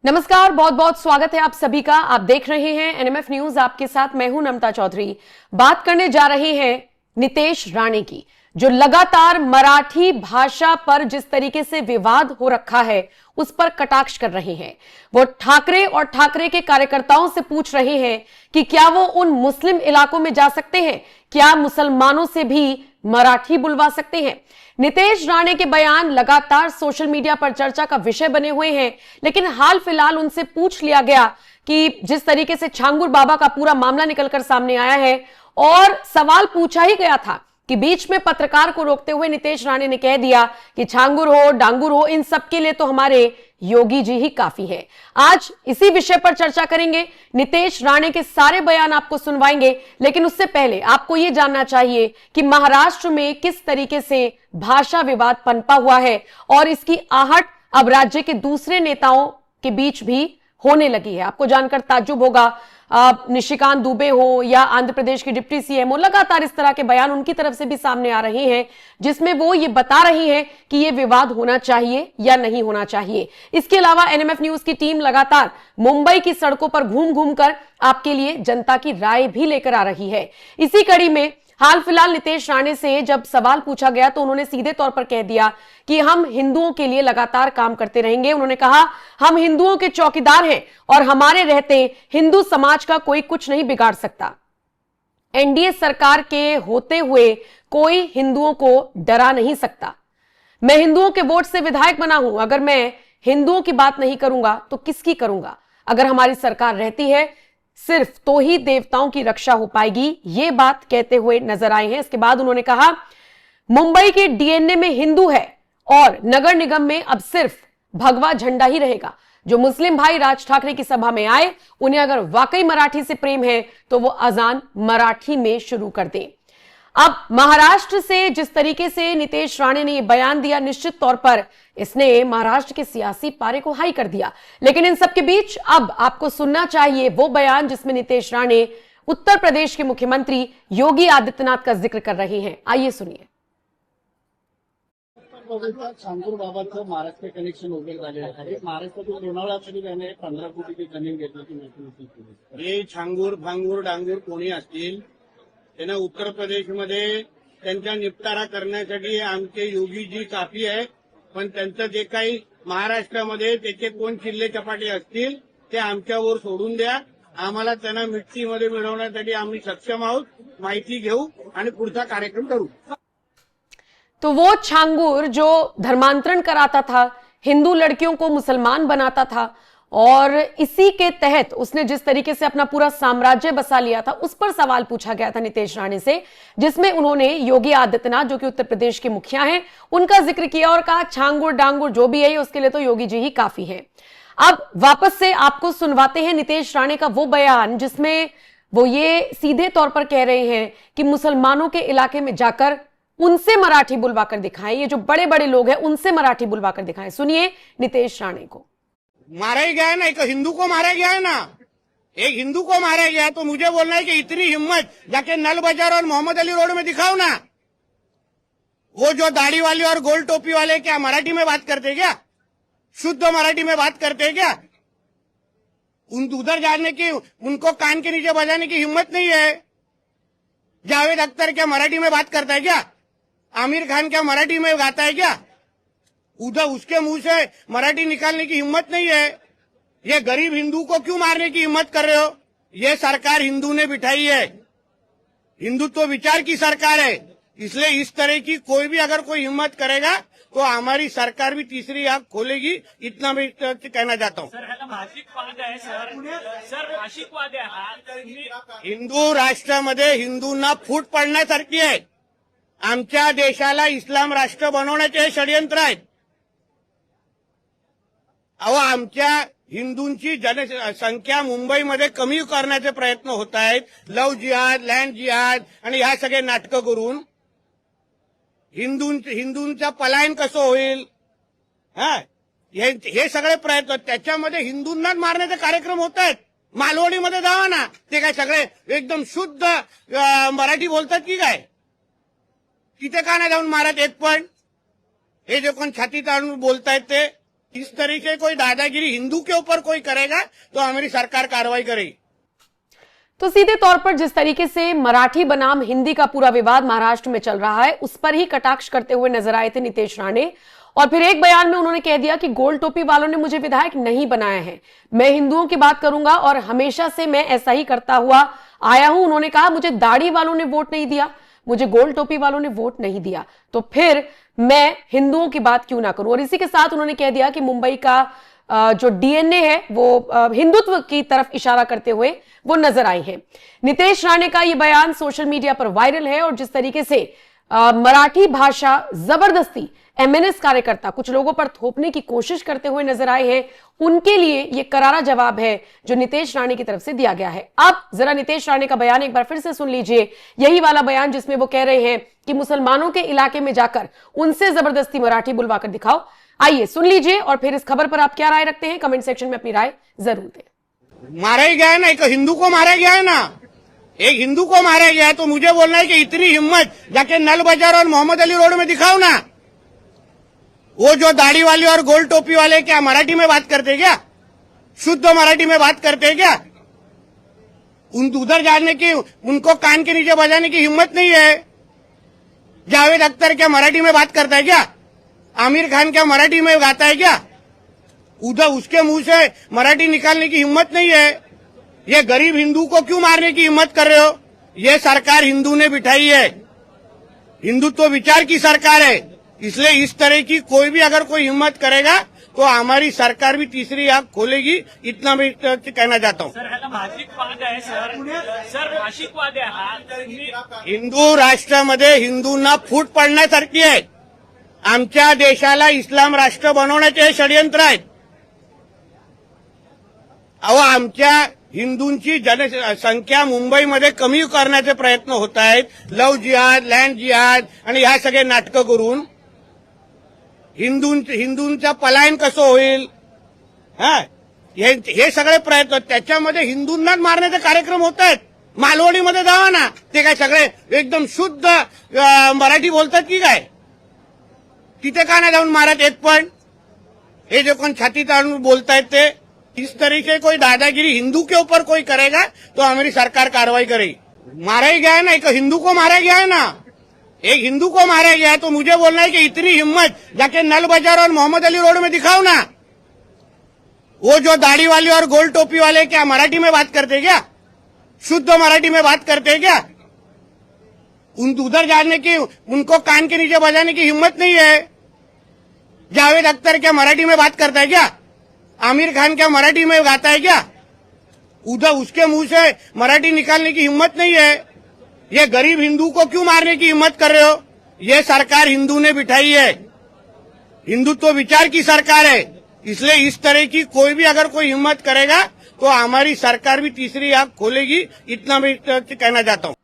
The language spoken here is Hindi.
नमस्कार, बहुत बहुत स्वागत है आप सभी का। आप देख रहे हैं एनएमएफ न्यूज, आपके साथ मैं हूं नमता चौधरी। बात करने जा रहे हैं नितेश राणे की, जो लगातार मराठी भाषा पर जिस तरीके से विवाद हो रखा है उस पर कटाक्ष कर रहे हैं। वो ठाकरे और ठाकरे के कार्यकर्ताओं से पूछ रहे हैं कि क्या वो उन मुस्लिम इलाकों में जा सकते हैं, क्या मुसलमानों से भी मराठी बुलवा सकते हैं। नितेश राणे के बयान लगातार सोशल मीडिया पर चर्चा का विषय बने हुए हैं, लेकिन हाल फिलहाल उनसे पूछ लिया गया कि जिस तरीके से छांगुर बाबा का पूरा मामला निकलकर सामने आया है और सवाल पूछा ही गया था कि बीच में पत्रकार को रोकते हुए नितेश राणे ने कह दिया कि छांगुर हो डांगुर हो, इन सब के लिए तो हमारे योगी जी ही काफी है। आज इसी विषय पर चर्चा करेंगे, नितेश राणे के सारे बयान आपको सुनवाएंगे, लेकिन उससे पहले आपको यह जानना चाहिए कि महाराष्ट्र में किस तरीके से भाषा विवाद पनपा हुआ है और इसकी आहट अब राज्य के दूसरे नेताओं के बीच भी होने लगी है। आपको जानकर ताज्जुब होगा, निशिकांत दुबे हो या आंध्र प्रदेश की डिप्टी सीएम हो, लगातार इस तरह के बयान उनकी तरफ से भी सामने आ रहे हैं जिसमें वो ये बता रही हैं कि ये विवाद होना चाहिए या नहीं होना चाहिए। इसके अलावा एनएमएफ न्यूज की टीम लगातार मुंबई की सड़कों पर घूम घूम कर आपके लिए जनता की राय भी लेकर आ रही है। इसी कड़ी में हाल फिलहाल नितेश राणे से जब सवाल पूछा गया तो उन्होंने सीधे तौर पर कह दिया कि हम हिंदुओं के लिए लगातार काम करते रहेंगे। उन्होंने कहा हम हिंदुओं के चौकीदार हैं और हमारे रहते हिंदू समाज का कोई कुछ नहीं बिगाड़ सकता। एनडीए सरकार के होते हुए कोई हिंदुओं को डरा नहीं सकता। मैं हिंदुओं के वोट से विधायक बना हूं, अगर मैं हिंदुओं की बात नहीं करूंगा तो किसकी करूंगा। अगर हमारी सरकार रहती है सिर्फ तो ही देवताओं की रक्षा हो पाएगी, ये बात कहते हुए नजर आए हैं। इसके बाद उन्होंने कहा मुंबई के डीएनए में हिंदू है और नगर निगम में अब सिर्फ भगवा झंडा ही रहेगा। जो मुस्लिम भाई राज ठाकरे की सभा में आए, उन्हें अगर वाकई मराठी से प्रेम है तो वो अजान मराठी में शुरू कर दें। अब महाराष्ट्र से जिस तरीके से नितेश राणे ने यह बयान दिया, निश्चित तौर पर इसने महाराष्ट्र के सियासी पारे को हाई कर दिया। लेकिन इन सब के बीच अब आपको सुनना चाहिए वो बयान जिसमें नितेश राणे उत्तर प्रदेश के मुख्यमंत्री योगी आदित्यनाथ का जिक्र कर रहे हैं। आइए सुनिए। छांगूर बाबाचं महाराष्ट्र कनेक्शन वगैरे झालेलं आहे। महाराष्ट्रातून लोणावळ्यामध्ये त्याने 15 कोटीची जमीन घेतल्याची माहिती होती। हे छांगूर भांगूर डांगूर कोणी असतील, त्यांना उत्तर प्रदेशमध्ये त्यांचा निपटारा करण्यासाठी आमचे योगीजी काफी आहे। पण त्यांचं जे काही महाराष्ट्रामध्ये त्याचे कोण चिल्ले चपाटे असतील ते आमच्यावर सोडून द्या। आम्हाला त्यांना मिट्टीमध्ये मिळवण्यासाठी आम्ही सक्षम आहोत। माहिती घेऊ आणि पुढचा कार्यक्रम करू। तो वो छांगुर जो धर्मांतरण कराता था, हिंदू लड़कियों को मुसलमान बनाता था और इसी के तहत उसने जिस तरीके से अपना पूरा साम्राज्य बसा लिया था, उस पर सवाल पूछा गया था नितेश राणे से, जिसमें उन्होंने योगी आदित्यनाथ जो कि उत्तर प्रदेश के मुखिया हैं उनका जिक्र किया और कहा छांगुर डांगुर जो भी है उसके लिए तो योगी जी ही काफी है। अब वापस से आपको सुनवाते हैं नितेश राणे का वो बयान जिसमें वो ये सीधे तौर पर कह रहे हैं कि मुसलमानों के इलाके में जाकर उनसे मराठी बुलवाकर दिखाएं, ये जो बड़े बड़े लोग हैं उनसे मराठी बुलवाकर दिखाएं। सुनिए नितेश राणे को। मारा ही गया है ना, एक हिंदू को मारा गया है ना, एक हिंदू को मारा गया है, तो मुझे बोलना है कि इतनी हिम्मत जाके नल बाजार और मोहम्मद अली रोड में दिखाओ ना। वो जो दाढ़ी वाले और गोल टोपी वाले क्या मराठी में बात करते क्या? शुद्ध मराठी में बात करते क्या? उधर जाने की, उनको कान के नीचे बजाने की हिम्मत नहीं है। जावेद अख्तर क्या मराठी में बात करता है क्या? आमिर खान क्या मराठी में गाता है क्या? उधर उसके मुंह से मराठी निकालने की हिम्मत नहीं है। ये गरीब हिंदू को क्यों मारने की हिम्मत कर रहे हो? ये सरकार हिंदू ने बिठाई है, हिंदुत्व विचार की सरकार है, इसलिए इस तरह की कोई भी अगर कोई हिम्मत करेगा तो हमारी सरकार भी तीसरी आंख खोलेगी। इतना मैं कहना चाहता हूँ। हिंदू राष्ट्रामध्ये हिंदूंना फूट पडण्यासारखी आहे। आमच्या देशाला इस्लाम राष्ट्र बनवण्याचे हे षडयंत्र आहेत। अहो, आमच्या हिंदूंची जनसंख्या मुंबईमध्ये कमी करण्याचे प्रयत्न होत आहेत। लव जिहाद, लँड जिहाद आणि ह्या सगळे नाटकं करून हिंदूंचं पलायन कसं होईल, हे सगळे प्रयत्न, त्याच्यामध्ये हिंदूंनाच मारण्याचे कार्यक्रम होत आहेत। मालवणीमध्ये जावा ना, ते काय सगळे एकदम शुद्ध मराठी बोलतात की काय? तिथे का नाही जाऊन मारत एक पण? हे जे कोण छाती ताणून बोलतायत ते इस तरीके कोई दादागिरी हिंदू के ऊपर कोई करेगा तो हमारी सरकार कार्रवाई करेगी। तो सीधे तौर पर जिस तरीके से मराठी बनाम हिंदी का पूरा विवाद महाराष्ट्र में चल रहा है, उस पर ही कटाक्ष करते हुए नजर आए थे नीतीश राणे। और फिर एक बयान में उन्होंने कह दिया कि गोल टोपी वालों ने मुझे विधायक नहीं बनाया है, मैं हिंदुओं की बात करूंगा और हमेशा से मैं ऐसा ही करता हुआ आया हूं। उन्होंने कहा मुझे दाढ़ी वालों ने वोट नहीं दिया, मुझे गोल टोपी वालों ने वोट नहीं दिया, तो फिर मैं हिंदुओं की बात क्यों ना करूं। और इसी के साथ उन्होंने कह दिया कि मुंबई का जो डीएनए है वो हिंदुत्व की तरफ इशारा करते हुए वो नजर आई हैं। नीतीश राणे का ये बयान सोशल मीडिया पर वायरल है और जिस तरीके से मराठी भाषा जबरदस्ती एमएनएस कार्यकर्ता कुछ लोगों पर थोपने की कोशिश करते हुए नजर आए हैं, उनके लिए यह करारा जवाब है जो नीतीश राणे की तरफ से दिया गया है। अब जरा नीतीश राणे का बयान एक बार फिर से सुन लीजिए, यही वाला बयान जिसमें वो कह रहे हैं कि मुसलमानों के इलाके में जाकर उनसे जबरदस्ती मराठी बुलवाकर दिखाओ। आइए सुन लीजिए और फिर इस खबर पर आप क्या राय रखते हैं कमेंट सेक्शन में अपनी राय जरूर दें। मारा ही गया है ना, एक हिंदू को मारा गया है ना, एक हिंदू को मारा गया है, तो मुझे बोलना है कि इतनी हिम्मत जाके नल बाजार और मोहम्मद अली रोड में दिखाओ ना। वो जो दाढ़ी वाले और गोल टोपी वाले क्या मराठी में बात करते क्या, शुद्ध मराठी में बात करते क्या? उधर जाने की, उनको कान के नीचे बजाने की हिम्मत नहीं है। जावेद अख्तर क्या मराठी में बात करता है क्या? आमिर खान क्या मराठी में गाता है क्या? उधर उसके मुंह से मराठी निकालने की हिम्मत नहीं है। ये गरीब हिंदू को क्यों मारने की हिम्मत कर रहे हो? ये सरकार हिंदू ने बिठाई है, हिंदुत्व विचार की सरकार है, इसलिए इस तरह की कोई भी अगर कोई हिम्मत करेगा तो हमारी सरकार भी तीसरी आंख खोलेगी, इतना मैं कहना चाहता हूँ। सर ह्याला भाषिकवाद आहे सर भाषिकवाद आहे हा। हिंदू राष्ट्रामध्ये हिंदूंना फूट पडण्यासारखी आहे। आमच्या देशाला इस्लाम राष्ट्र बनवण्याचे हे षडयंत्र आहेत। अहो, आमच्या हिंदूंची जनसंख्या मुंबईमध्ये कमी करण्याचे प्रयत्न होत आहेत, लव्ह जिहाद, लँड जिहाद आणि ह्या सगळे नाटकं करून हिंदूंचं पलायन कसं होईल, हे सगळे प्रयत्न, त्याच्यामध्ये हिंदूंनाच मारण्याचे कार्यक्रम होत आहेत। मालवणीमध्ये जावा ना, ते काय सगळे एकदम शुद्ध मराठी बोलतात की काय? तिथे का नाही जाऊन मारत एक पण? हे जो कोण छाती ताणून बोलतायत ते, इस तरीके कोई दादागिरी हिंदू के ऊपर कोई करेगा तो हमारी सरकार कार्रवाई करेगी। मारा ही गया है ना, एक हिंदू को मारा गया है ना, एक हिंदू को मारा गया है, तो मुझे बोलना है कि इतनी हिम्मत जाके नल बाजार और मोहम्मद अली रोड में दिखाओ ना। वो जो दाढ़ी वाले और गोल टोपी वाले क्या मराठी में बात करते क्या, शुद्ध मराठी में बात करते क्या? उधर जाने की, उनको कान के नीचे बजाने की हिम्मत नहीं है। जावेद अख्तर क्या मराठी में बात करता है क्या? आमिर खान क्या मराठी में गाता है क्या? उधर उसके मुंह से मराठी निकालने की हिम्मत नहीं है। ये गरीब हिंदू को क्यों मारने की हिम्मत कर रहे हो? ये सरकार हिंदू ने बिठाई है, हिंदुत्व विचार की सरकार है, इसलिए इस तरह की कोई भी अगर कोई हिम्मत करेगा तो हमारी सरकार भी तीसरी आंख खोलेगी, इतना मैं कहना चाहता हूँ।